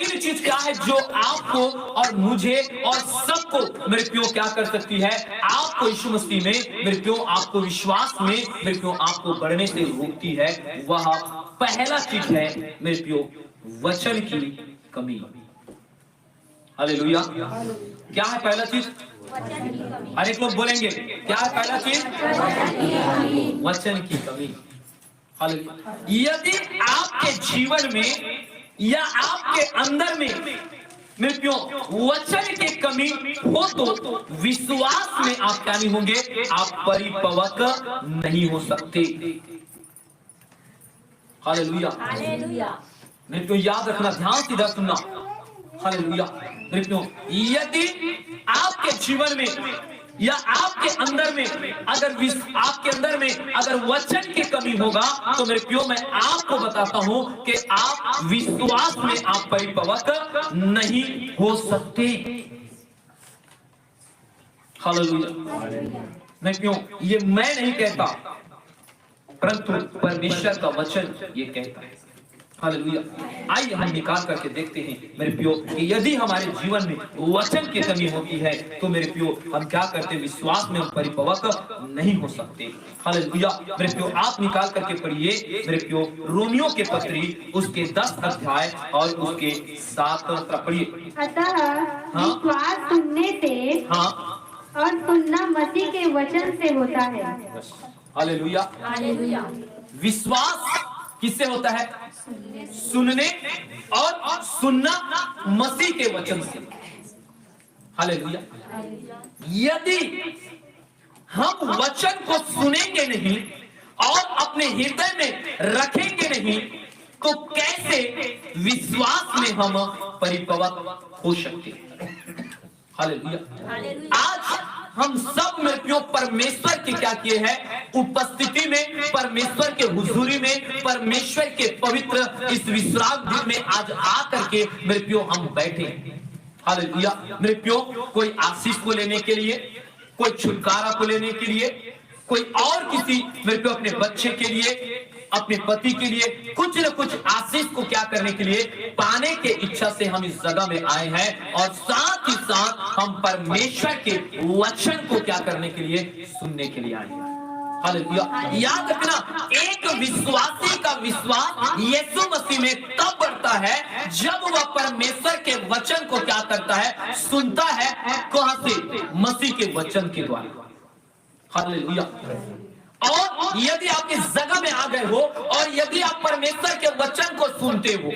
तीन चीज क्या है जो आपको और मुझे और सबको मेरे प्रियो क्या कर सकती है? आपको यीशु मसीह में मेरे प्रियो, आपको विश्वास में मेरे प्रियो, आपको बढ़ने से रोकती है। वह पहला चीज है मेरे प्रियो, वचन की कमी। हालेलुया। क्या है पहला चीज? हर एक लोग बोलेंगे, क्या है पहला चीज? वचन की कमी। हालेलुया। यदि आपके जीवन में या आपके अंदर में मेरे प्रियो वचन की कमी हो तो विश्वास में आप क्या नहीं होंगे? आप परिपक्व नहीं हो सकते। हालेलुया। मेरे प्रियो याद रखना, ध्यान से इधर सुनना। हालेलुया। मेरे प्रियो, यदि आपके जीवन में या आपके अंदर में अगर आपके अंदर में अगर वचन की कमी होगा तो मेरे प्रियो मैं आपको बताता हूं कि आप विश्वास में आप परिपक्व नहीं हो सकते। हालेलुया। मेरे प्रियो, ये मैं नहीं कहता, परंतु परमेश्वर का वचन ये कहता है। हालेलुया। आइए हम निकाल करके देखते हैं मेरे प्रियो कि यदि हमारे जीवन में वचन की कमी होती है तो मेरे प्रियो हम क्या करते हैं? विश्वास में हम परिपक्व नहीं हो सकते। हालेलुया। मेरे प्रियो आप निकाल करके पढ़िए मेरे प्रियो, रोमियो के पत्री उसके 10 अध्याय और उसके 7 पढ़िए। अतः विश्वास सुनने से और सुनना मसीह के वचन से होता है। हालेलुया। विश्वास किससे होता है? सुनने और सुनना मसीह के वचन से। हालेलुया। यदि हम वचन को सुनेंगे नहीं और अपने हृदय में रखेंगे नहीं तो कैसे विश्वास में हम परिपक्व हो सकते हैं? हालेलुया। आज हम सब मेरे प्रियो परमेश्वर के क्या किए हैं? उपस्थिति में, परमेश्वर के हुजूरी में, परमेश्वर के पवित्र इस विश्राम दिन में आज आकर के मेरे प्रियो हम बैठे। हालेलुया। मेरे प्रियो, कोई आशीष को लेने के लिए, कोई छुटकारा को लेने के लिए, कोई और किसी मेरे प्रियो अपने बच्चे के लिए, अपने पति के लिए कुछ न कुछ आशीष को क्या करने के लिए, पाने के इच्छा से हम इस जगह में आए हैं और साथ ही साथ हम परमेश्वर के वचन को क्या करने के लिए? सुनने के लिए आए हैं। हालेलुया। याद रखना, एक विश्वासी का विश्वास यीशु मसीह में तब बढ़ता है जब वह परमेश्वर के वचन को क्या करता है? सुनता है। कहां से? मसीह के वचन के द्वारा। हालेलुया। और यदि आप इस जगह में आ गए हो और यदि आप परमेश्वर के वचन को सुनते हो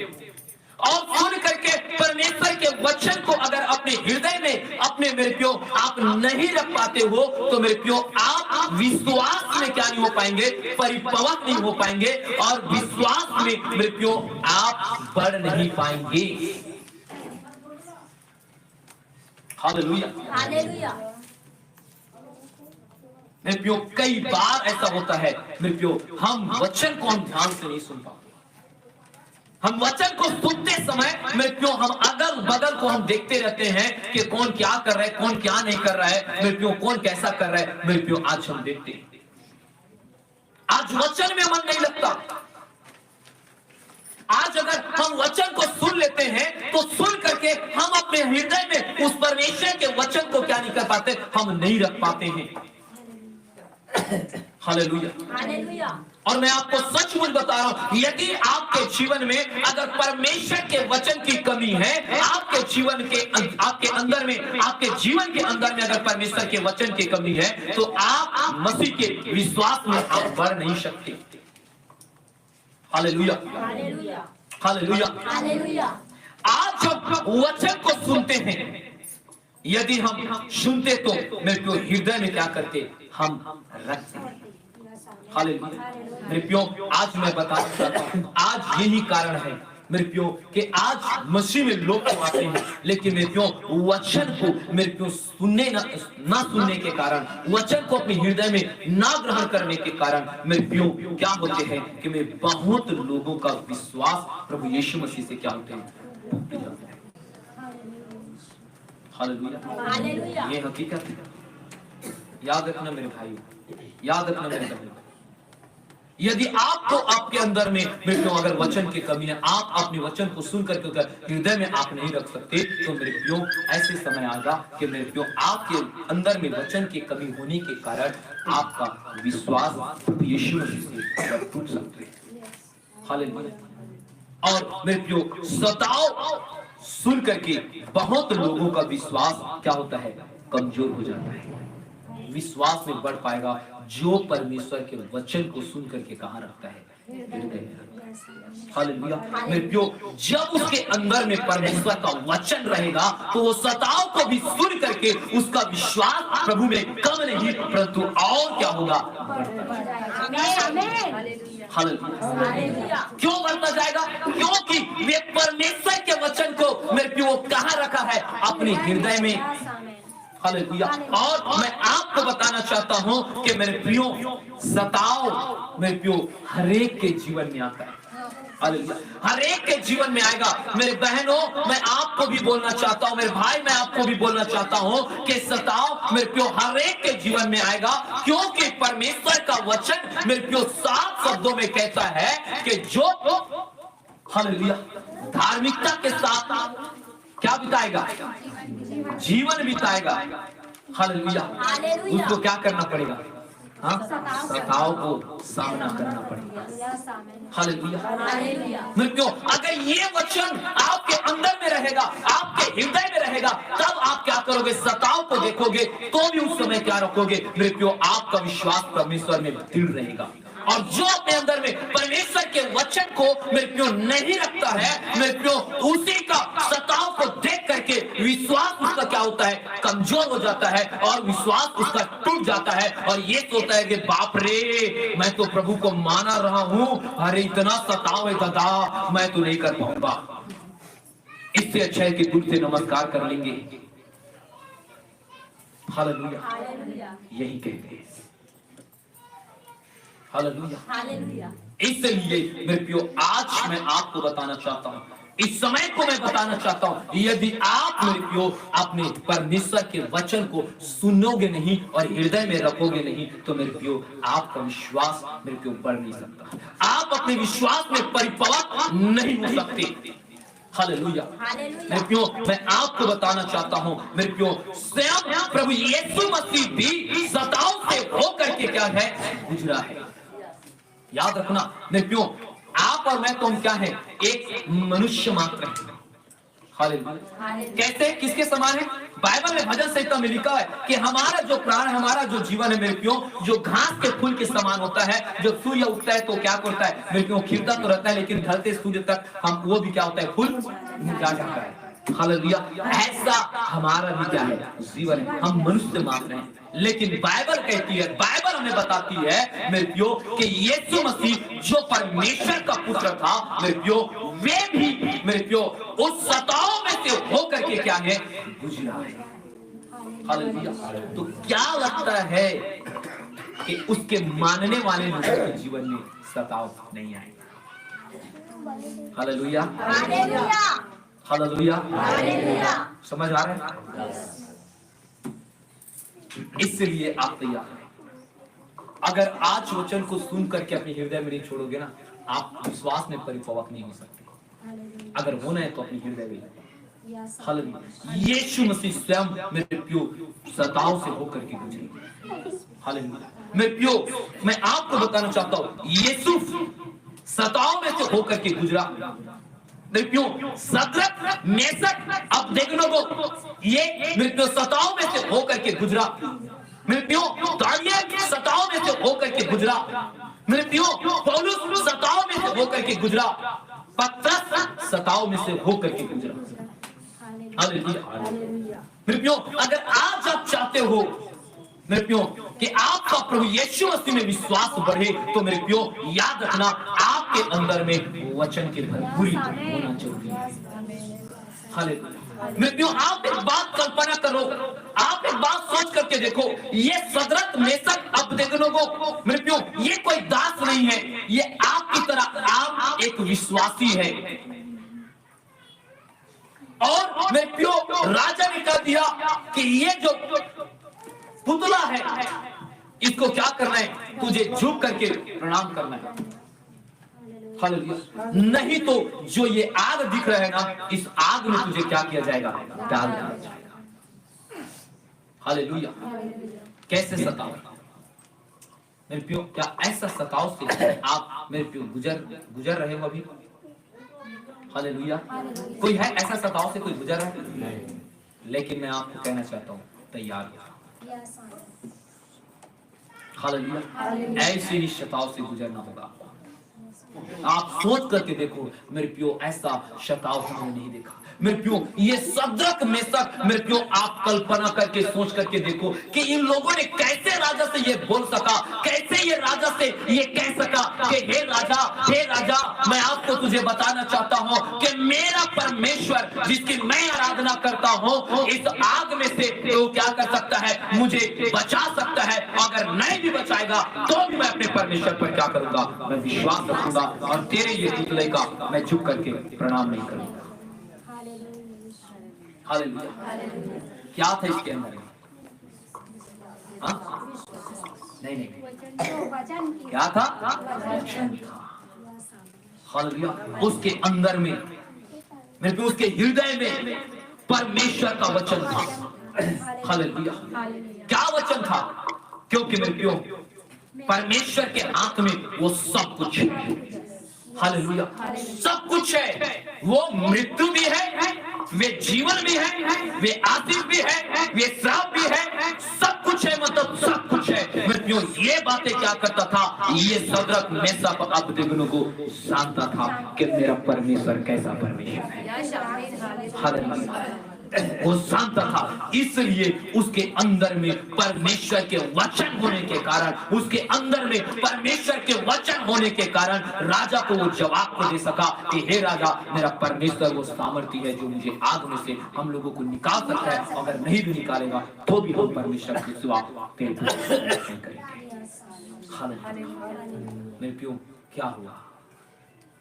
और सुन करके परमेश्वर के वचन को अगर अपने हृदय में अपने मेरे प्रियो आप नहीं रख पाते हो तो मेरे प्रियो आप विश्वास में क्या नहीं हो पाएंगे? परिपक्व नहीं हो पाएंगे और विश्वास में मेरे प्रियो आप बढ़ नहीं पाएंगे। हालेलुया। मेरे प्रियो, कई बार ऐसा होता है मेरे प्रियो, हम वचन को हम ध्यान से नहीं सुन पाते। हम वचन को सुनते समय मेरे प्रियो हम अगल बगल को हम देखते रहते हैं कि कौन क्या कर रहा है, कौन क्या नहीं कर रहा है, मेरे प्रियो कौन कैसा कर रहा है। मेरे प्रियो आज हम देखते हैं, आज वचन में मन नहीं लगता। आज अगर हम वचन को सुन लेते हैं तो सुन करके हम अपने हृदय में उस परमेश्वर के वचन को क्या नहीं कर पाते? हम नहीं रख पाते हैं। हालेलुया। और मैं आपको सचमुच बता रहा हूं, यदि आपके जीवन में अगर परमेश्वर के वचन की कमी है, आपके जीवन के आपके अंदर में, आपके जीवन के अंदर में अगर परमेश्वर के वचन की कमी है तो आप मसीह के विश्वास में आप बढ़ नहीं सकते। हालेलुया। हालेलुया। आज हम वचन को सुनते हैं, यदि हम सुनते तो मेरे प्रियो हृदय में क्या करते? हम रखते। हालेलुया। मेरे प्रियो, आज मैं बताना चाहता हूं, आज यही कारण है मेरे प्रियो कि आज मसीह में लोग तो आते हैं लेकिन मेरे प्रियो वचन को मेरे प्रियो सुनने ना सुनने के कारण, वचन को अपने हृदय में ना ग्रहण करने के कारण मेरे प्रियो क्या होते हैं कि मैं बहुत लोगों का विश्वास प्रभु यीशु मसीह से क्या होते हैं? हालेलुया। ये हकीकत है। याद रखना मेरे भाई, याद रखना मेरे बहन, यदि आपको आपके अंदर में बेटियों अगर वचन की कमी है, आप अपने वचन को सुन करके अगर हृदय में आप नहीं रख सकते, तो मेरे प्रियो ऐसे समय आएगा कि मेरे प्रियो आपके अंदर में वचन की कमी होने के कारण आपका विश्वास यीशु मसीह से टूट सकते हैं। हालेलुया। और मेरे प्रियो सताओ सुन करके बहुत लोगों का विश्वास क्या होता है, कमजोर हो जाता है। विश्वास में बढ़ पाएगा जो परमेश्वर के वचन को सुन करके कहाँ रखता है, हृदय में। हालेलुया। मेरे प्रियो जब उसके अंदर में परमेश्वर का वचन रहेगा तो वो सताव को भी सुन करके उसका विश्वास प्रभु में कम नहीं परंतु और क्या होगा, हालेलुया। क्यों बढ़ता जाएगा? क्योंकि वे परमेश्वर के वचन को मेरे प्रियो कहाँ रखा है, अपने हृदय में। हालेलुया। और मैं आपको बताना चाहता हूं कि मेरे प्रियो सताव मेरे प्रियो हरेक के जीवन में आता है। हालेलुया। हरेक के जीवन में आएगा। मेरे बहनों मैं आपको भी बोलना चाहता हूं, मेरे भाई मैं आपको भी बोलना चाहता हूं कि सताव मेरे प्रियो हरेक के जीवन में आएगा, क्योंकि परमेश्वर का वचन मेरे प्रियो साफ शब्दों में कहता है कि जो हालेलुया धार्मिकता के साथ क्या बिताएगा, जीवन बिताएगा। हालेलुया। उसको क्या करना पड़ेगा, हाँ, सताव को सामना करना पड़ेगा। हालेलुया। मेरे प्रियो अगर ये वचन आपके अंदर में रहेगा, आपके हृदय में रहेगा, तब आप क्या करोगे, सताव को देखोगे तो भी उस समय क्या रखोगे, मेरे प्रियो आपका विश्वास परमेश्वर में दृढ़ रहेगा। और जो अपने अंदर में परमेश्वर के वचन को मेरे प्रियो नहीं रखता है, मेरे प्रियो उसी का सताव को देख करके विश्वास उसका क्या होता है, कमजोर हो जाता है और विश्वास उसका टूट जाता है और ये सोचता है कि बाप रे मैं तो प्रभु को माना रहा हूं, अरे इतना सताव है दादा, मैं तो नहीं कर पाऊंगा। इससे अच्छा है कि दूर से नमस्कार कर लेंगे। हालेलुया। यही कहते हैं। हालेलुया। इसलिए मेरे प्रियो आज मैं आपको बताना चाहता हूं, इस समय को मैं बताना चाहता हूं, यदि आप मेरे प्रियो अपने परमेश्वर के वचन को सुनोगे नहीं और हृदय में रखोगे नहीं, तो मेरे प्रियो आपका विश्वास मेरे प्रियो बढ़ नहीं सकता, आप अपने विश्वास में परिपक्व नहीं हो सकते। हालेलुया। मेरे प्रियो मैं आपको बताना चाहता हूं, मेरे प्रियो स्वयं प्रभु यीशु मसीह भी सताव से होकर के क्या है, गुजरा है। याद रखना मेरे प्रियो आप और मैं तो हम क्या है, एक मनुष्य मात्र है। हालेलुया। कैसे, किसके समान है? बाइबल में भजन संहिता में लिखा है कि हमारा जो प्राण, हमारा जो जीवन है मेरे प्रियो, जो घास के फूल के समान होता है। जब सूर्य उगता है तो क्या करता है मेरे प्रियो, खिलता तो रहता है, लेकिन ढलते सूर्य तक हम वो भी क्या होता है, फूल मुरझा जाता है। हालेलुया। ऐसा हमारा भी क्या है, जीवन है। हम मनुष्य मात्र हैं, लेकिन बाइबल कहती है, बाइबल हमें बताती है मेरे प्रियो कि यीशु मसीह जो परमेश्वर का पुत्र था मेरे प्रियो, वे भी मेरे प्रियो उस सताव में से होकर के क्या है, गुजरा है। हालेलुया। तो क्या लगता है कि उसके मानने वाले लोगों के जीवन में सताव नहीं आएगा? हालेलुया। हालेलुया। समझ आ रहा है? इसलिए आप तैयार हैं। अगर आज वचन को सुन करके अपने हृदय में नहीं छोड़ोगे ना, आप विश्वास में परिपक्व नहीं हो सकते। अगर होना है तो अपने हृदय में। हालेलुया। यीशु मसीह स्वयं मेरे प्रियो सताव से होकर के गुजरे। हालेलुया। मेरे प्रियो मैं आपको बताना चाहता हूं, यीशु सताव में से होकर के गुजरा। मेरे सद्रक, मेशक, अबेदनगो ये मेरे सताव में से होकर के गुजरा। मेरे दानियल सताव में से होकर के गुजरा। मेरे पौलुस सताव में से होकर के गुजरा। पतरस सताव में से होकर के गुजरा। हालेलुया। मेरे अगर आज आप चाहते हो मेरे प्रियो कि आपका प्रभु यीशु मसीह में विश्वास बढ़े, तो मेरे प्रियो याद रखना आपके अंदर में वचन की भरपूरी होना जरूरी है। हालेलुया। मेरे प्रियो आप एक बात कल्पना करो, आप एक बात सोच करके देखो, ये सदरक, मेशक, अबेदनगो मेरे प्रियो ये कोई दास नहीं है, ये आपकी तरह आप एक विश्वासी है। और मेरे प्रियो राजा ने कह दिया कि ये जो पुतला है इसको क्या करना है, तुझे झुक करके प्रणाम करना है। हालेलुया। नहीं तो जो ये आग दिख रहा है ना, इस आग में तुझे क्या किया जाएगा, डाल दिया जाएगा। हालेलुया। कैसे सताओ मेरे प्रियो, क्या ऐसा सताओ से आप मेरे प्रियो गुजर रहे हो अभी? हालेलुया। कोई है ऐसा सताओ से कोई गुजर रहा है? लेकिन मैं आपको कहना चाहता हूँ, तैयार हो। हालेलुया। ऐसे ही शताव से गुजरना होगा। आप सोच करके देखो मेरे प्रियो, ऐसा शताव हमने नहीं देखा मेरे प्रियो। ये सदरक मेसक मेरे प्रियो, आप कल्पना करके सोच करके देखो कि इन लोगों ने कैसे राजा से ये बोल सका, कैसे ये राजा से ये कह सका कि हे राजा, मैं आपको तुझे बताना चाहता हूँ कि मेरा परमेश्वर जिसकी मैं आराधना करता हूँ, इस आग में से वो क्या कर सकता है, मुझे बचा सकता है। अगर नहीं भी बचाएगा तो भी मैं अपने परमेश्वर पर क्या करूंगा, मैं विश्वास रखूंगा और तेरे ये पुतले का मैं झुक करके प्रणाम नहीं करूंगा। हालेलुया। क्या था इसके अंदर? नहीं, क्या था? हालेलुया। उसके अंदर में मेरे को, उसके हृदय में परमेश्वर का वचन था। हालेलुया। क्या वचन था? क्योंकि मेरे प्रियो, परमेश्वर के हाथ में वो सब कुछ है। हालेलुया। सब कुछ है। वो मृत्यु भी है, वे जीवन भी है, वे आशीष भी है, वे श्राप भी है, सब कुछ है, मतलब सब कुछ है। मृत्यु ये बातें क्या करता था, ये सदरक मेशक अबेदनगो को जानता था कि मेरा परमेश्वर कैसा परमेश्वर है। हालेलुया। वो जानता था, इसलिए उसके अंदर में परमेश्वर के वचन होने के कारण, उसके अंदर में परमेश्वर के वचन होने के कारण राजा को वो जवाब को दे सका कि हे राजा, मेरा परमेश्वर वो सामर्थ्य है जो मुझे आग में से हम लोगों को निकाल सकता है। अगर नहीं भी निकालेगा तो भी हम परमेश्वर के सिवा तेरे को नहीं करेंगे। मेरे प्रियो, क्या हुआ?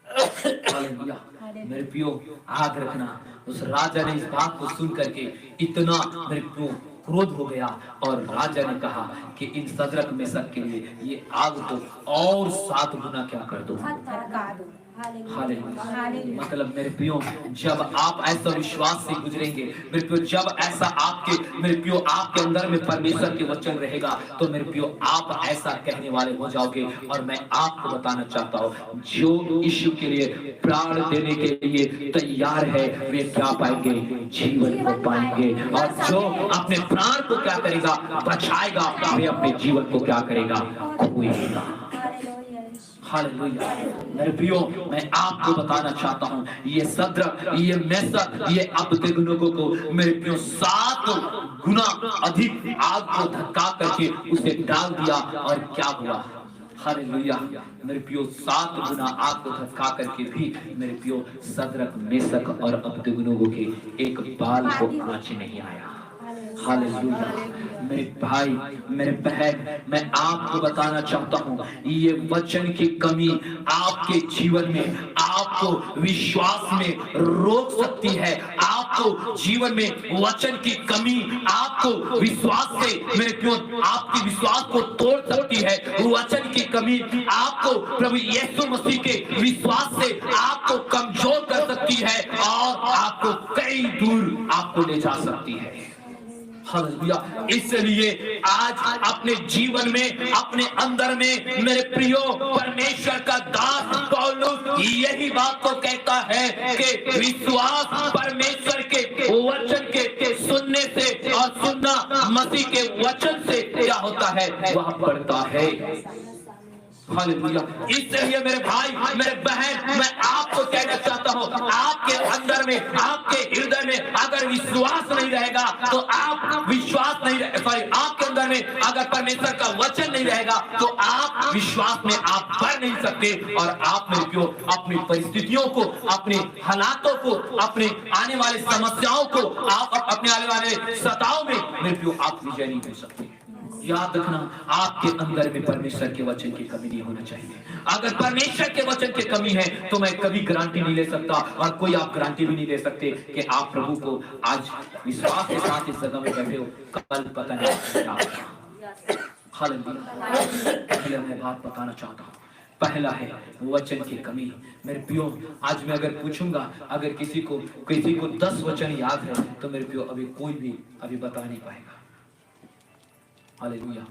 हालेलुया। मेरे प्रियो, आग रखना। उस राजा ने इस बात को सुन करके इतना मेरे प्रियो क्रोध हो गया और राजा ने कहा कि इन सदरक मेशक के लिए ये आग को और 7 गुना क्या कर दो। हालेलुया। मतलब मेरे प्रियो, जब आप ऐसा विश्वास से गुजरेंगे मेरे प्रियो, जब ऐसा आपके मेरे प्रियो आपके अंदर में परमेश्वर के वचन रहेगा, तो मेरे प्रियो आप ऐसा कहने वाले हो जाओगे। और मैं आपको बताना चाहता हूँ, जो यीशु के लिए प्राण देने के लिए तैयार है वे क्या पाएंगे, जीवन को पाएंगे। और जो अपने प्राण को क्या करेगा, बचाएगा, वे अपने जीवन को क्या करेगा, खोएगा। हालेलुया। मेरे प्रियो, मैं आपको बताना चाहता हूँ, ये सदरक, ये मेशक, ये अबेदनगो को मेरे प्रियो 7 गुना अधिक आग को धक्का करके उसे डाल दिया। और क्या हुआ? हालेलुया। मेरे प्रियो, 7 गुना आग को धक्का करके भी मेरे प्रियो सदरक, मेशक और अबेदनगो के एक बाल को आँच नहीं आया। हालेलुया। मेरे भाई, मेरे बहन, मैं आपको बताना चाहता हूँ, ये वचन की कमी आपके जीवन में आपको विश्वास में रोक सकती है। आपको जीवन में वचन की कमी आपको विश्वास से मेरे प्रियो आपके विश्वास को तोड़ सकती है। वचन की कमी आपको प्रभु यीशु मसीह के विश्वास से आपको कमजोर कर सकती है और आपको कई दूर आपको ले जा सकती है। हालेलुया। इसलिए आज अपने जीवन में, अपने अंदर में मेरे प्रियो, परमेश्वर का दास पौलुस यही बात को कहता है कि विश्वास परमेश्वर के वचन के सुनने से और सुनना मसीह के वचन से क्या होता है, वह बढ़ता है। हालेलुया। इसलिए मेरे भाई, मेरे बहन, मैं आपको कहना चाहता हूँ, आपके अंदर में, आपके हृदय में अगर विश्वास नहीं रहेगा तो आप विश्वास नहीं सॉरी आपके अंदर में अगर परमेश्वर का वचन नहीं रहेगा तो आप विश्वास में आप बढ़ नहीं सकते। और आप मेरे प्रियो अपनी परिस्थितियों को, अपने हालातों को, अपने आने वाले समस्याओं को, आप अपने आने वाले सताव में मेरे प्रियो आप विजय नहीं हो सकते। याद रखना, आपके अंदर में परमेश्वर के वचन की कमी नहीं होना चाहिए। अगर परमेश्वर के वचन की कमी है तो मैं कभी गारंटी नहीं ले सकता और कोई आप गारंटी भी नहीं दे सकते कि आप प्रभु को आज विश्वास के साथ इस जगह में बैठे हो, कल पता नहीं। हालेलुया। पहले मैं बात बताना चाहता हूँ, पहला है वचन की कमी। मेरे प्रियो, आज मैं अगर पूछूंगा, अगर किसी को 10 वचन याद है तो मेरे प्रियो अभी कोई भी अभी बता नहीं पाएगा। हालेलुया।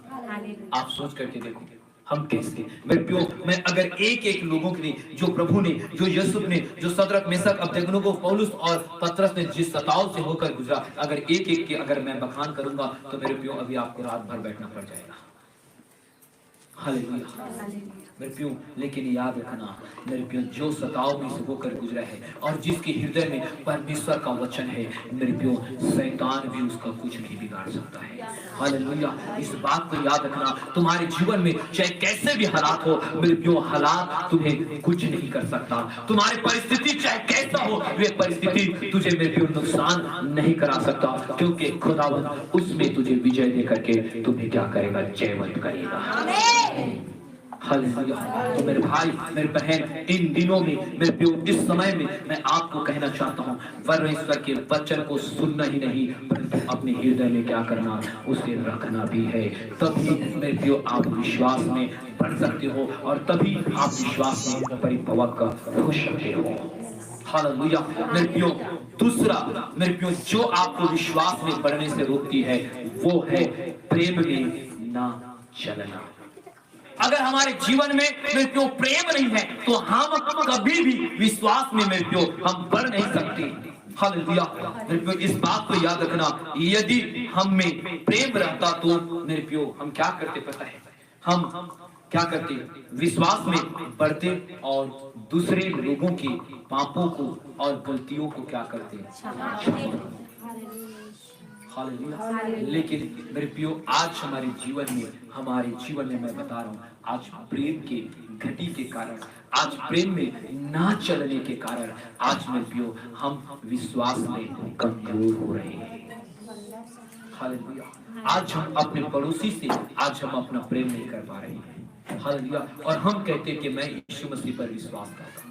आप सोच करके देखो हम कैसे, मेरे प्रियो, मैं अगर एक लोगों के लिए जो प्रभु ने, जो यूसुफ ने, जो सदरक मेशक अबेदनगो, पौलुस और पतरस ने जिस सताव से होकर गुजरा, अगर एक के अगर मैं बखान करूंगा तो मेरे प्रियो अभी आपको रात भर बैठना पड़ जाएगा। हालेलुया मेरे प्रियो, लेकिन याद रखना मेरे प्रियो, जो सताव में से होकर गुजरा है और जिसके हृदय में परमेश्वर का वचन है, मेरे प्रियो, शैतान भी उसका कुछ नहीं बिगाड़ सकता है। हालेलुया। इस बात को याद रखना, तुम्हारे जीवन में चाहे कैसे भी हालात हो मेरे प्रियो, हालात तुम्हें कुछ नहीं कर सकता। तुम्हारी परिस्थिति चाहे कैसा हो, वे परिस्थिति तुझे मेरे प्रियो नुकसान नहीं करा सकता, क्योंकि खुदावंद उसमें तुझे विजय दे करके तुम्हें क्या करेगा, जयवंत करेगा। हालेलुया। तो मेरे भाई, मेरे बहन, इन दिनों में मेरे प्रियो, इस समय में मैं आपको कहना चाहता हूँ, परमेश्वर के वचन को सुनना ही नहीं, परंतु अपने हृदय में क्या करना, उसे रखना भी है। तभी मेरे प्रियो आप विश्वास में बढ़ सकते हो और तभी आप विश्वास में परिपक्व हो सकते हो। हालेलुया मेरे प्रियो, दूसरा मेरे प्रियो जो आपको विश्वास में बढ़ने से रोकती है वो है प्रेम में ना चलना। अगर हमारे जीवन में मेरे प्रियो प्रेम नहीं है तो हम कभी भी विश्वास में मेरे प्रियो हम बढ़ नहीं सकते। हालेलुया मेरे प्रियो, इस बात को याद रखना, यदि हम में प्रेम रहता तो मेरे प्रियो हम क्या करते पता है, हम क्या करते, विश्वास में बढ़ते और दूसरे लोगों के पापों को और गलतियों को क्या करते। हालेलुया। लेकिन मेरे प्रियो, आज हमारे जीवन में मैं बता रहा हूँ, आज प्रेम के घटी के कारण, आज प्रेम में ना चलने के कारण, आज मेरे प्रियो हम विश्वास में कमजोर हो रहे हैं। हालेलुया। आज हम अपने पड़ोसी से आज हम अपना प्रेम नहीं कर पा रहे हैं। हालेलुया। और हम कहते हैं कि मैं यीशु मसीह पर विश्वास करता हूँ।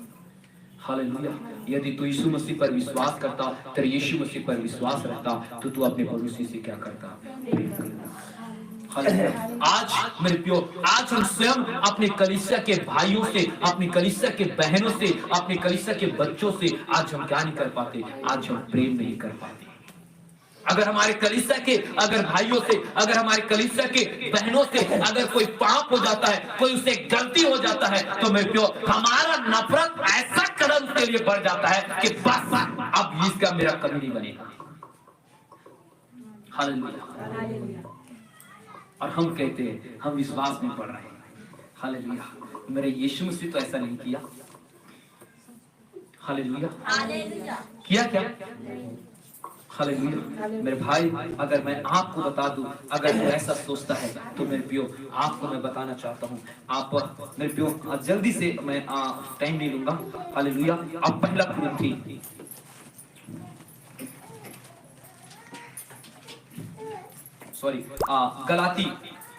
हालेलुया। यदि तू यीशु मसीह पर विश्वास करता, तेरे यीशु मसीह पर विश्वास रखता, तो तू अपने पड़ोसी से क्या करता, प्रेम करता। आज मेरे प्रियो, आज हम स्वयं अपने कलीसिया के भाइयों से, अपनी कलीसिया के बहनों से, अपने कलीसिया के बच्चों से आज हम क्या नहीं कर पाते, आज हम प्रेम नहीं कर पाते। अगर हमारे कलीसिया के अगर भाइयों से, अगर हमारे कलीसिया के बहनों से अगर कोई पाप हो जाता है, कोई उससे गलती हो जाता है, तो मेरे प्रियो हमारा नफरत ऐसा कदम उसके लिए बढ़ जाता है कि बस अब इसका मेरा कभी नहीं बनेगा। हालेलुया। और हम कहते हैं हम विश्वास में पड़ रहे हैं। हालेलुया। मेरे यीशु मसीह तो ऐसा नहीं किया। हालेलुया। किया क्या? हालेलुया। मेरे भाई, अगर मैं आपको बता दूं, अगर तू ऐसा सोचता है तो मेरे प्रियो आपको मैं बताना चाहता हूं, आप मेरे प्रियो जल्दी से, मैं टाइम नहीं लूंगा। हालेलुया। अब पहला कुरिन्थी, गलाती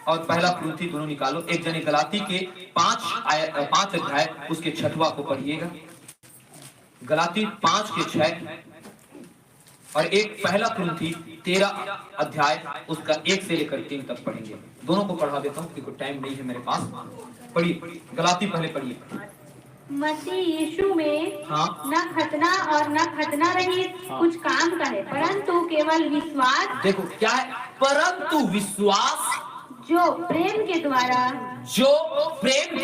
और पहला कुरिन्थी दोनों निकालो। एक जने गलाती के 5 अध्याय उसके 6वां को पढ़िएगा। गलाती 5 के 6 और एक पहला कुरिन्थी 13 अध्याय उसका 1 से लेकर 3 तक पढ़ेंगे। दोनों को पढ़ा देता हूँ क्योंकि टाइम नहीं है मेरे पास। पढ़िए, गलाती पहले पढ़िए। मसीह यीशु में न खतना और न खतना रहित कुछ काम का है, परंतु केवल विश्वास। देखो क्या है, परंतु विश्वास जो प्रेम के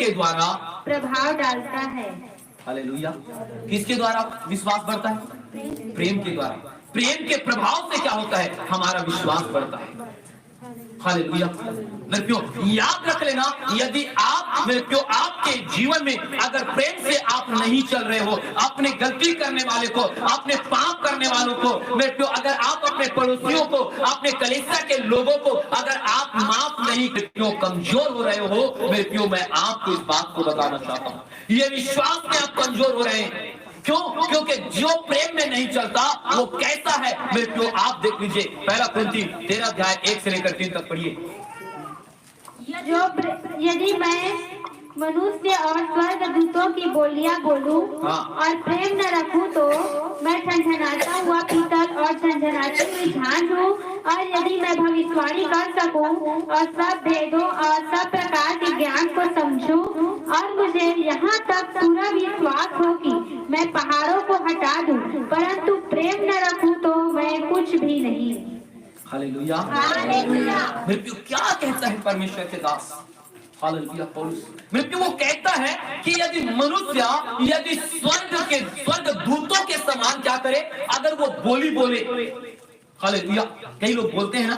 द्वारा प्रभाव डालता है। हालेलुया। किसके द्वारा विश्वास बढ़ता है? प्रेम के द्वारा। प्रेम के प्रभाव से क्या होता है? हमारा विश्वास बढ़ता है। हालेलुया। मेरे प्रियो याद रख लेना, यदि आप मेरे प्रियो आपके जीवन में अगर प्रेम से आप नहीं चल रहे हो, अपने गलती करने वाले को, अपने पाप करने वालों को, मेरे प्रियो अगर आप अपने पड़ोसियों को, अपने कलीसिया के लोगों को अगर आप माफ नहीं करते हो, कमजोर हो रहे हो, मेरे प्रियो मैं आपको इस बात को बताना चाहता हूँ, ये विश्वास में आप कमजोर हो रहे हैं। क्यों? क्योंकि जो प्रेम में नहीं चलता वो कैसा है मेरे प्रियो, आप देख लीजिए। पहला कुरिन्थी 13 अध्याय 1 से लेकर 3 तक पढ़िए। यदि मैं मनुष्य और स्वर्ग दूतों की बोलियां बोलूं और प्रेम न रखूं तो मैं ठनठनाता हुआ पीतल और और झंझनाती हुई झांझ हूँ, और यदि मैं भविष्यवाणी कर सकूं और सब भेदों और सब प्रकार के ज्ञान को समझूं, और मुझे यहाँ तक पूरा विश्वास हो कि मैं पहाड़ों को हटा दूं, परंतु प्रेम न रखूं तो मैं कुछ भी नहीं। हालेलुया। मेरे प्रियो क्या कहता है परमेश्वर के दास? हालेलुया। पौलुस मेरे प्रियो वो कहता है कि यदि मनुष्य यदि स्वर्ग दूतों के समान क्या करे, अगर वो बोली बोले, हालेलुया। कई लोग बोलते हैं ना,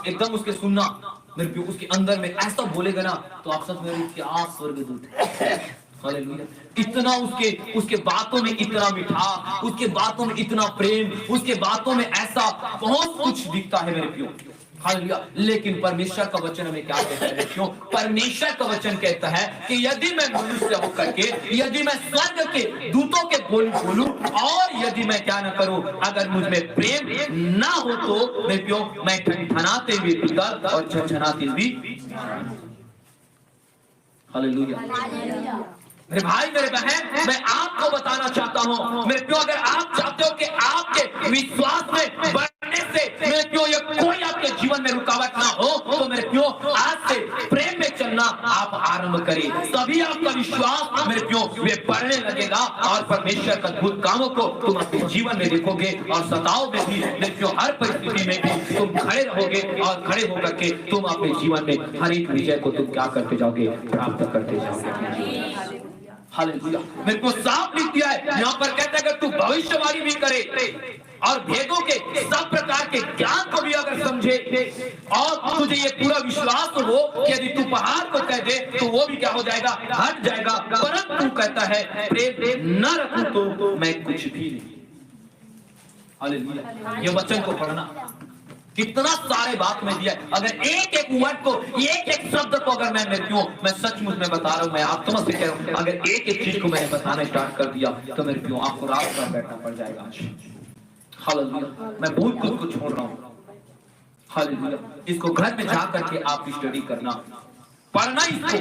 एकदम उसके सुनना, मेरे प्रियो उसके अंदर में ऐसा बोलेगा ना तो आप सब मेरे क्या स्वर्गदूत है। हालेलुया। इतना उसके बातों में इतना मिठास, उसके बातों में इतना प्रेम, उसके बातों में ऐसा बहुत कुछ दिखता है मेरे प्रियो। हालेलुया। लेकिन परमेश्वर का वचन हमें क्या कहता है? क्यों? परमेश्वर का वचन कहता है कि यदि मैं मनुष्य होकर के, यदि मैं स्वर्ग के दूतों के बोलूं, और यदि मैं क्या न करूं, अगर मुझ में प्रेम ना हो तो मेरे प्रियो मैं ठनठनाते हुए पितर और झनझनाते हुए। हालेलुया। मेरे भाई मेरे बहन, मैं आपको बताना चाहता हूं मेरे प्रियो, अगर आप चाहते हो कि आपके विश्वास में बढ़ने से मेरे प्रियो ये कोई आपके जीवन में रुकावट ना हो, तो मेरे प्रियो आज से प्रेम में चलना आप आरंभ करें, तभी आपका विश्वास मेरे प्रियो वे बढ़ने लगेगा, और परमेश्वर का अद्भुत कामों को तुम अपने जीवन में देखोगे, और सताव में भी मेरे प्रियो हर परिस्थिति में भी तुम खड़े रहोगे, और खड़े होकर के तुम अपने जीवन में हर एक विजय को तुम क्या करते जाओगे? प्राप्त करते जाओगे। हालेलुया। मेरे को साफ लिख दिया है यहाँ पर, कहता है अगर तू भविष्यवाणी भी करे और भेदों के सब प्रकार के ज्ञान को भी अगर समझे, और तुझे ये पूरा विश्वास हो कि यदि तू पहाड़ को कह दे तो वो भी क्या हो जाएगा? हट जाएगा, परंतु कहता है प्रेम न रखूं तो मैं कुछ भी नहीं। हालेलुया। ये वचन को पढ़ना, कितना सारे बात में दिया है। अगर एक एक वर्ड को, एक एक शब्द को अगर मैं सचमुच में बता रहा हूँ, मैं आप समझ से कह रहा हूँ, अगर एक एक चीज को मैंने बताना स्टार्ट कर दिया तो मेरे प्रियो आपको रात भर बैठना पड़ जाएगा आज। हालेलुया। मैं बहुत कुछ को छोड़ रहा हूँ। हालेलुया। इसको घर में जा करके आप स्टडी करना, पढ़ना इसको।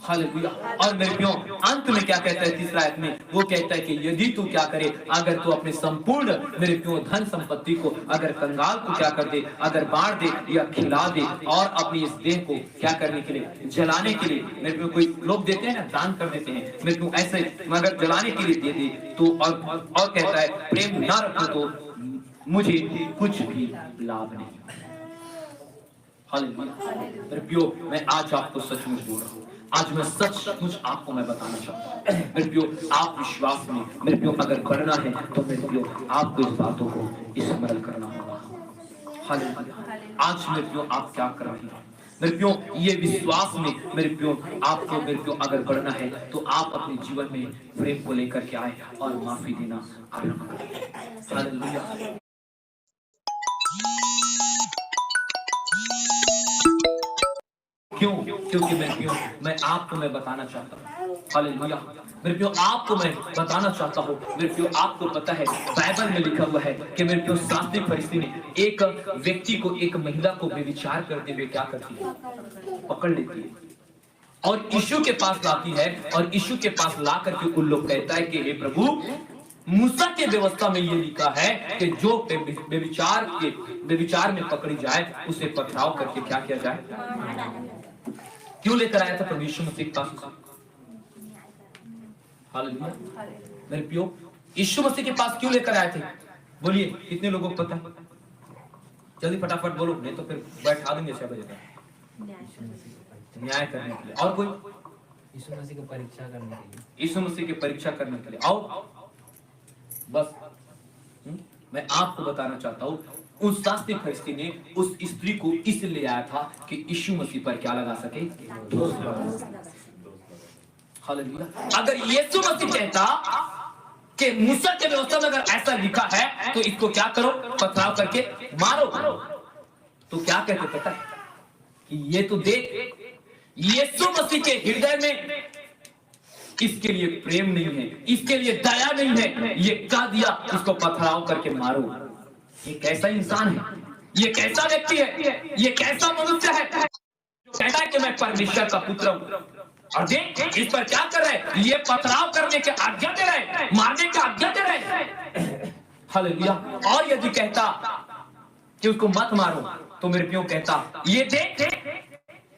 हालेलुया। और मेरे प्रियो अंत में क्या कहता है? तीसरा आयत में वो कहता है कि यदि तू क्या करे, अगर तू अपने संपूर्ण मेरे प्रियो धन संपत्ति को अगर कंगाल को क्या कर दे, अगर बांट दे या खिला दे, और अपनी इस देह को क्या करने के लिए? जलाने के लिए। मेरे प्रियो कोई लोग देते हैं ना, दान कर देते हैं, मेरे प्रियो ऐसे मगर जलाने के लिए दे दे तो, और कहता है प्रेम ना रखो तो मुझे कुछ भी लाभ नहीं। हालेलुया। मेरे प्रियो मैं आज आपको सचमुच बोल रहा हूँ, आज मैं सचमुच आपको मैं बताना चाहता हूँ मेरे प्रियो, आप विश्वास में मेरे प्रियो अगर बढ़ना है तो मेरे प्रियो आपको इस बातों को स्मरण करना होगा। हालेलुया। आज मेरे प्रियो आप क्या कर रहे हैं? मेरे प्रियो ये विश्वास में मेरे प्रियो आपको मेरे प्रियो अगर बढ़ना है तो आप अपने जीवन में प्रेम को लेकर के आए और माफी देना आरंभ करें। हालेलुया। क्यों? क्योंकि मैं आपको मैं बताना चाहता हूँ। हालेलुया। मेरे प्रियो आपको मैं बताना चाहता हूँ, मेरे प्रियो आपको पता है बाइबल में लिखा हुआ है कि मेरे प्रियो शास्त्रीय परिस्थिति में एक व्यक्ति को, एक महिला को व्यभिचार करते हुए क्या करती है? पकड़ लेती है, और यीशु के पास लाती है, और यीशु के पास ला करके उन लोग कहता है कि हे प्रभु, मूसा के व्यवस्था में ये लिखा है कि जो व्यभिचार में पकड़ी जाए उसे पथराव करके क्या किया जाए? क्यों लेकर आया था प्रभु यीशु मसीह के पास? हालेलुया। मेरे प्रियो यीशु मसीह के पास क्यों लेकर आए थे? बोलिए, कितने लोगों को पता है? जल्दी फटाफट बोलो, नहीं तो फिर बैठा देंगे 6 बजे तक। न्याय करने के लिए। और कोई? यीशु मसीह की परीक्षा करने के लिए। यीशु मसीह की परीक्षा करने के लिए। आओ बस मैं आपको बताना चाहता हूँ, उस शास्त्रीय फरिश्ते ने उस स्त्री को इसलिए आया था कि यीशु मसीह पर क्या लगा सके? दोष लगा सके। हालेलुया। अगर यीशु मसीह कहता कि मूसा के व्यवस्था में अगर ऐसा लिखा है तो इसको क्या करो? पथराव करके मारो, तो क्या कहते पता है? कि ये तो देख, यीशु मसीह के हृदय में इसके लिए प्रेम नहीं है, इसके लिए दया नहीं है, ये कह दिया इसको पथराव करके मारो। ये कैसा इंसान है? ये कैसा व्यक्ति है? ये कैसा मनुष्य है जो कहता है कि मैं परमेश्वर का पुत्र हूं? और देख इस पर क्या कर रहे हैं? ये पथराव करने की आज्ञा दे रहे हैं, मारने की आज्ञा दे रहे हैं। हालेलुया। और यदि कहता कि उसको मत मारो, तो मेरे प्रियो कहता, ये देख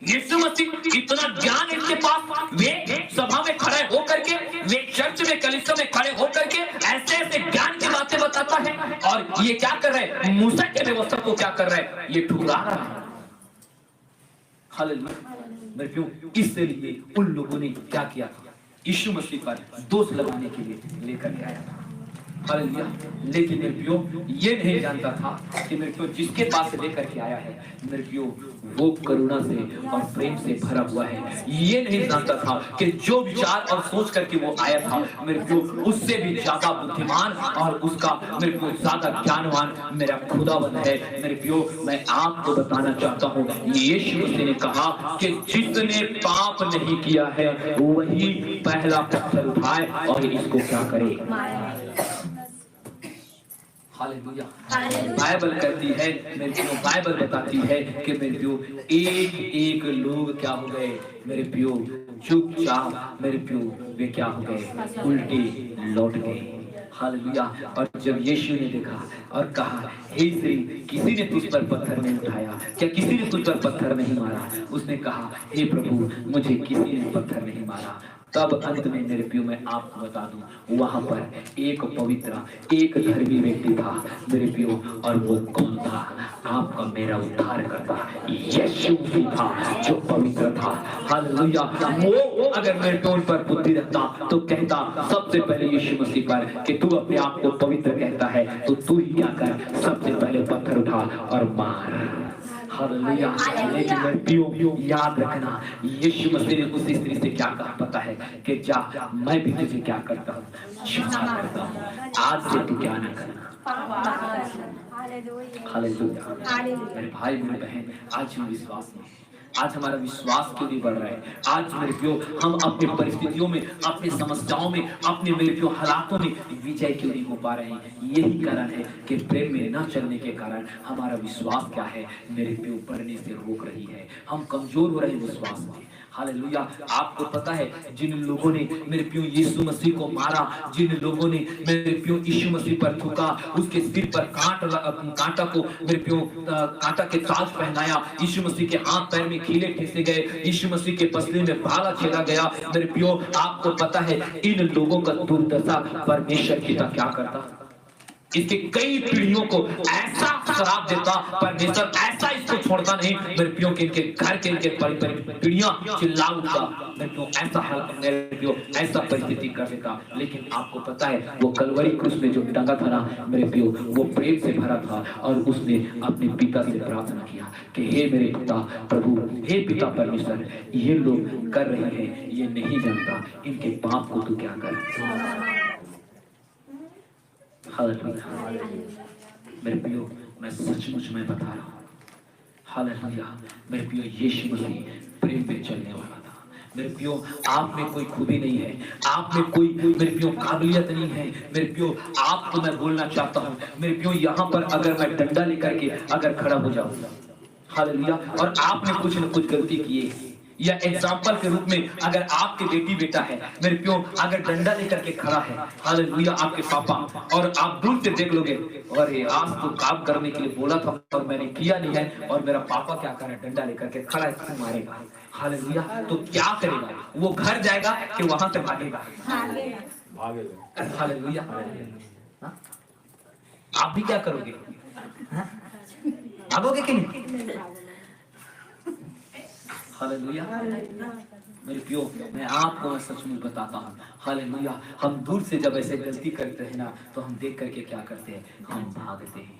यीशु मसीह इतना ज्ञान इसके पास, वे सभा में खड़े होकर के, वे चर्च में कलीसिया में खड़े होकर के ऐसे ऐसे ज्ञान की बातें बताता है, और ये क्या कर रहे हैं, मूसा के व्यवस्था को क्या कर रहा है, ये ठुकरा रहा है। हालेलुया। मेरे प्रियो, इसलिए उन लोगों ने क्या किया था, यीशु मसीह पर दोष लगाने के लिए लेकर के आया था। हालेलुया। लेकिन मेरे प्रियो ये नहीं जानता था कि मेरे प्रियो जिसके पास लेकर के आया है, मेरे प्रियो वो करुणा से और प्रेम से भरा हुआ है। ये नहीं जानता था कि जो विचार और सोच करके वो आया था, मेरे प्रियो उससे भी ज्यादा बुद्धिमान और उसका मेरे प्रियो ज्यादा ज्ञानवान मेरा खुदावंद है। मेरे प्रियो मैं आपको बताना चाहता हूँ, यीशु मसीह ने कहा कि जिसने पाप नहीं किया है वही पहला पत्थर उठाए और इसको क्या करे। हालेलुया। बाइबल कहती है, मेरे प्रियो बाइबल बताती है कि मेरे प्रियो एक एक लोग क्या हो गए, मेरे प्रियो चुपचाप, मेरे प्रियो वे क्या हो गए, उल्टे लौट गए। हालेलुया। और जब यीशु ने देखा और कहा, हे स्त्री, किसी ने तुझ पर पत्थर नहीं उठाया क्या, किसी ने तुझ पर पत्थर नहीं मारा? उसने कहा, हे प्रभु, मुझे किसी ने पत्थर नहीं मारा। तब अंत में मेरे प्रियो मैं आपको बता दूं, वहां पर एक पवित्र, एक धर्मी व्यक्ति था मेरे प्रियो, और वो कौन था? आपका मेरा उद्धार करता यीशु ही था, जो पवित्र था। हालेलुया। वो अगर मेरे टोन पर बुद्धि रखता तो कहता सबसे पहले यीशु मसीह पर कि तू अपने आप को पवित्र कहता है, तो तू ही क्या कर, सबसे पहले पत्थर उठा और मार। हालेलुया। लेकिन मेरे प्रियो याद रखना, यीशु मसीह ने उस स्त्री से क्या कहा पता है, कि जा, मैं भी तुझे क्या करता हूँ, क्षमा करता हूँ, आज से तू क्या ना करना। हालेलुया। मेरे भाई मेरे बहन, आज हम विश्वास में, आज हमारा विश्वास क्यों नहीं बढ़ रहा है? आज मेरे प्रियो हम अपनी परिस्थितियों में, अपनी समस्याओं में, अपने मेरे प्रियो हालातों में विजय क्यों नहीं हो पा रहे हैं? यही कारण है कि प्रेम में न चलने के कारण हमारा विश्वास क्या है, मेरे प्रियो बढ़ने से रोक रही है। हम कमजोर हो रहे हैं विश्वास में। हालेलुया। आपको पता है, जिन लोगों ने मेरे प्रियो यीशु मसीह को मारा, जिन लोगों ने मेरे प्रियो यीशु मसीह पर थूका, उसके सिर पर कांटा को मेरे प्रियो कांटा के ताज पहनाया, यीशु मसीह के हाथ पैर में कीले ठेसे गए, यीशु मसीह के पसले में भाला छेड़ा गया। मेरे प्रियो आपको पता है, इन लोगों का दुर्दशा परमेश्वर पिता क्या करता, इसके कई पीढ़ियों को ऐसा शराब देता, परमेश्वर ऐसा इसको छोड़ता नहीं मेरे प्रियो के, इनके घर के, इनके पीढ़ियां चिल्ला उठता, मेरे प्रियो ऐसा हाल, मेरे प्रियो ऐसा परिस्थिति कर देता। लेकिन आपको पता है, वो कलवरी क्रूस में जो टंगा था ना मेरे प्रियो, वो प्रेम से भरा था, और उसने अपने पिता से प्रार्थना किया कि हे मेरे पिता प्रभु, हे पिता परमेश्वर, ये लोग कर रहे हैं, ये नहीं जानता, इनके पाप को तू क्या कर। हालेलुया। मेरे प्रियो मैं सचमुच में बता रहा हूँ, हालेलुया। मेरे प्रियो यीशु मसीह प्रेम पे चलने वाला था। मेरे प्रियो आप में कोई खूबी नहीं है, आप में कोई मेरे प्रियो काबिलियत नहीं है। मेरे प्रियो आपको मैं बोलना चाहता हूँ, मेरे प्रियो यहाँ पर अगर मैं डंडा लेकर के अगर खड़ा हो जाऊँ, हालेलुया, और आपने कुछ न कुछ गलती किए, या एग्जाम्पल के रूप में अगर आपके बेटी बेटा है मेरे प्रियो, अगर डंडा लेकर के खड़ा है, हालेलुया, आपके पापा, और आप दूर से देख लोगे, अरे आज तो काम करने के लिए बोला था और मैंने किया नहीं है, और मेरा पापा क्या करे, डंडा लेकर के खड़ा है, क्यों मारेगा? हालेलुया। तो क्या करेगा वो? घर जाएगा कि वहां से भागेगा? हालेलुया। आप भी क्या करोगे? भागोगे कि नहीं? हालेलुया। मेरे प्रियो मैं आपको सचमुच बताता हूँ, हालेलुया, हम दूर से जब ऐसे गलती करते हैं ना, तो हम देख करके क्या करते हैं, हम भागते हैं।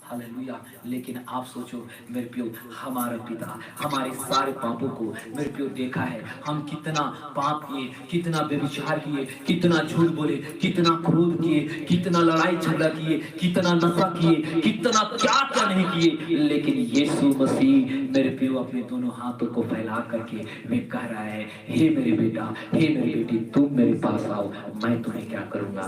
हालेलुया। लेकिन आप सोचो मेरे प्रियो, हमारा पिता हमारे सारे पापों को मेरे प्रियो देखा है, हम कितना पाप किए, कितना व्यभिचार किए, कितना झूठ बोले, कितना क्रोध किए, कितना लड़ाई झगड़ा किए, कितना नशा किए, कितना क्या क्या नहीं किए। लेकिन यीशु मसीह मेरे प्रियो अपने दोनों हाथों को फैला करके वे कह रहा है, हे मेरे बेटा, हे मेरी बेटी, तुम मेरे पास आओ, मैं तुम्हें क्या करूंगा।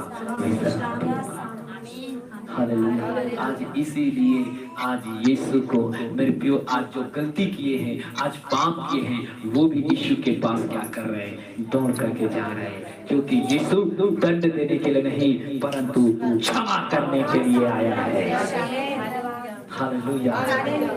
हालेलुया। आज इसीलिए आज यीशु को मेरे प्रियो, आज जो गलती किए हैं, आज पाप किए हैं, वो भी यीशु के पास क्या कर रहे हैं, दौड़ करके जा रहे हैं, क्योंकि यीशु दंड देने के लिए नहीं परंतु क्षमा करने के लिए आया है। Hallelujah,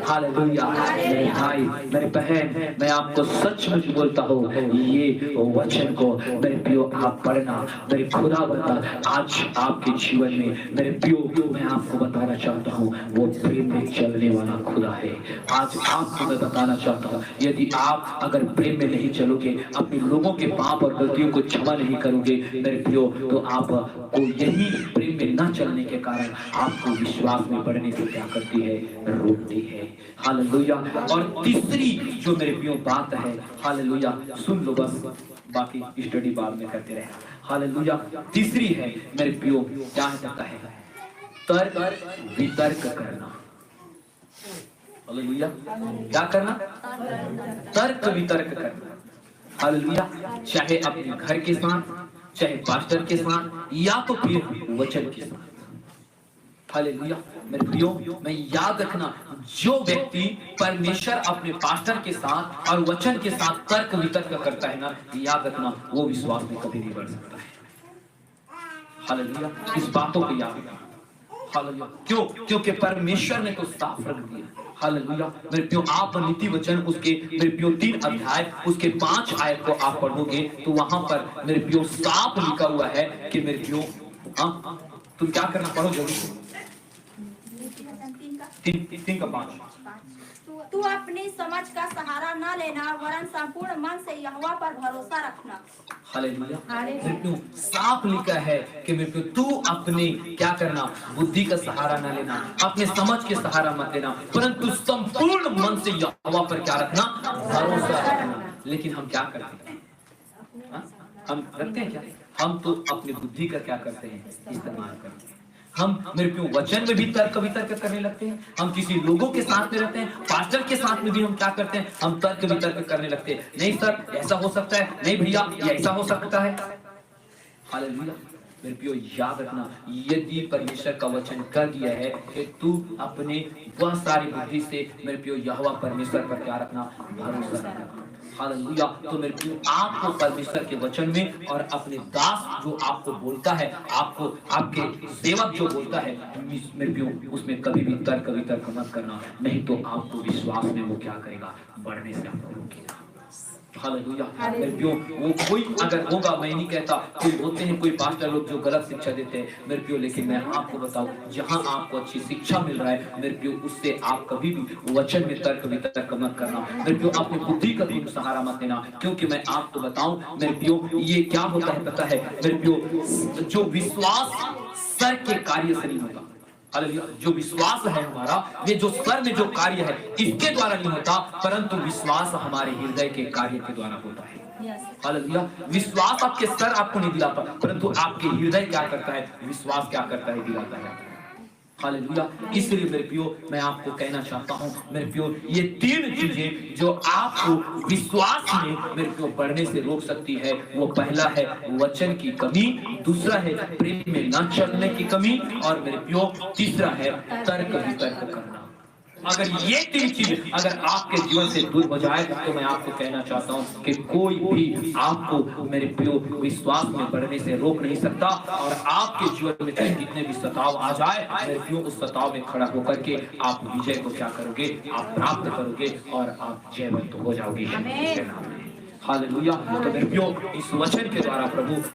hallelujah. मेरे भाई, मेरे बहन, मैं आपको सचमुच बोलता हूँ, ये वचन को मेरे प्रियो आप पढ़ना। मेरे खुदा बता आज आपके जीवन में मेरे प्रियो, मैं आपको बताना चाहता हूँ, वो प्रेम में चलने वाला खुदा है। आज आपको मैं बताना चाहता हूँ, यदि आप अगर प्रेम में नहीं चलोगे, अपने लोगों के पाप और गलतियों को क्षमा नहीं करोगे मेरे प्रियो, तो आपको यही प्रेम में न चलने के कारण आपको विश्वास में बढ़ने से क्या करती है, रोकती है। हालेलुया। और तीसरी जो मेरे प्रियो बात है, हालेलुया, सुन लो बस, बाकी स्टडी बाद में करते रहे। हालेलुया। तीसरी है मेरे प्रियो, क्या कहता है, तर्क वितर्क करना। हालेलुया। क्या करना, तर्क वितर्क करना। हालेलुया। चाहे अपने घर के साथ, चाहे पास्टर के साथ, या तो फिर वचन के साथ। हालेलुया। मेरे प्रियो, मैं याद रखना, जो व्यक्ति परमेश्वर अपने पास्टर के साथ और वचन के साथ तर्क वितर्क करता है ना, याद रखना वो विश्वास में कभी नहीं बढ़ सकता है। हालेलुया। इस बातों को याद रखना। हालेलुया। क्यों? क्योंकि परमेश्वर ने तो साफ रख दिया। हालेलुया। मेरे प्रियो, आप नीति वचन उसके मेरे प्रियो 3 अध्याय उसके 5 आयत को आप पढ़ोगे तो वहां पर मेरे प्रियो साफ लिखा हुआ है कि मेरे प्रियो, हाँ तुम क्या करना, पढ़ो जल्दी। 3 का 5। तू अपनी समझ का सहारा न लेना, वरन संपूर्ण मन से यहोवा पर भरोसा रखना। हालेलुया। साफ लिखा है कि मेरे को तू अपने क्या करना, बुद्धि का सहारा न लेना, अपने समझ के सहारा मत लेना, परंतु संपूर्ण मन से यहोवा पर क्या रखना, भरोसा रखना। लेकिन हम क्या करते हैं, हम रखते हैं क्या, हम तो अपनी बुद्धि का क्या करते हैं, इस्तेमाल करते हैं। हम मेरे क्यों वचन में भी तर्क वितर्क करने लगते हैं, हम किसी लोगों के साथ में रहते हैं, पास्टर के साथ में भी हम क्या करते हैं, हम तर्क वितर्क करने लगते हैं। नहीं सर ऐसा हो सकता है, नहीं भैया ये ऐसा हो सकता है। हालेलुया। मेरे प्रियो, याद रखना, यदि परमेश्वर का वचन कर दिया है कि तू अपने वह सारी बुद्धि से मेरे प्रियो यहोवा परमेश्वर पर क्या रखना, भरोसा रखना। हालेलुया। तो मेरे प्रियो, आपको परमेश्वर के वचन में और अपने दास जो आपको बोलता है, आपको आपके सेवक जो बोलता है, मेरे प्रियो उसमें कभी भी तर्क वितर्क मत करना, नहीं तो आपको विश्वास में वो क्या करेगा, बढ़ने से आपको रोकेगा। हालेलुया। मेरे प्रियो, वो कोई अगर होगा, मैं नहीं कहता, कोई होते हैं कोई पास्टर लोग जो गलत शिक्षा देते हैं मेरे प्रियो, लेकिन मैं आपको बताऊं, जहां आपको अच्छी शिक्षा मिल रहा है मेरे प्रियो, उससे आप कभी भी वचन में तर्क वितर्क मत करना। मेरे प्रियो, अपनी बुद्धि का तुम सहारा मत लेना, क्योंकि मैं आपको बताऊं मेरे प्रियो, ये क्या होता है पता है मेरे प्रियो, जो विश्वास सर के कार्य से नहीं होता। हालेलुया। जो विश्वास है हमारा, ये जो सर में जो कार्य है इसके द्वारा नहीं होता, परंतु विश्वास हमारे हृदय के कार्य के द्वारा होता है। हालेलुया। विश्वास आपके सर आपको नहीं दिलाता, परंतु आपके हृदय क्या करता है, विश्वास क्या करता है, दिलाता है। हालेलुया। इसलिए मेरे प्रियो, मैं आपको कहना चाहता हूँ मेरे प्रियो, ये 3 चीजें जो आपको विश्वास में मेरे प्रियो बढ़ने से रोक सकती है, वो पहला है वचन की कमी, दूसरा है प्रेम में न चलने की कमी, और मेरे प्रियो तीसरा है तर्क वितर्क करना। अगर ये 3 चीज अगर आपके जीवन से दूर हो जाए तो मैं आपको कहना चाहता हूँ कि कोई भी आपको मेरे प्रियो विश्वास में बढ़ने से रोक नहीं सकता, और आपके जीवन में चाहे कितने भी सताव आ जाए मेरे प्रियो, उस सताव में खड़ा होकर के आप विजय को क्या करोगे, आप प्राप्त करोगे और आप जयवंत हो जाओगे। हालेलुया। तो मेरे प्रियो, इस वचन के द्वारा प्रभु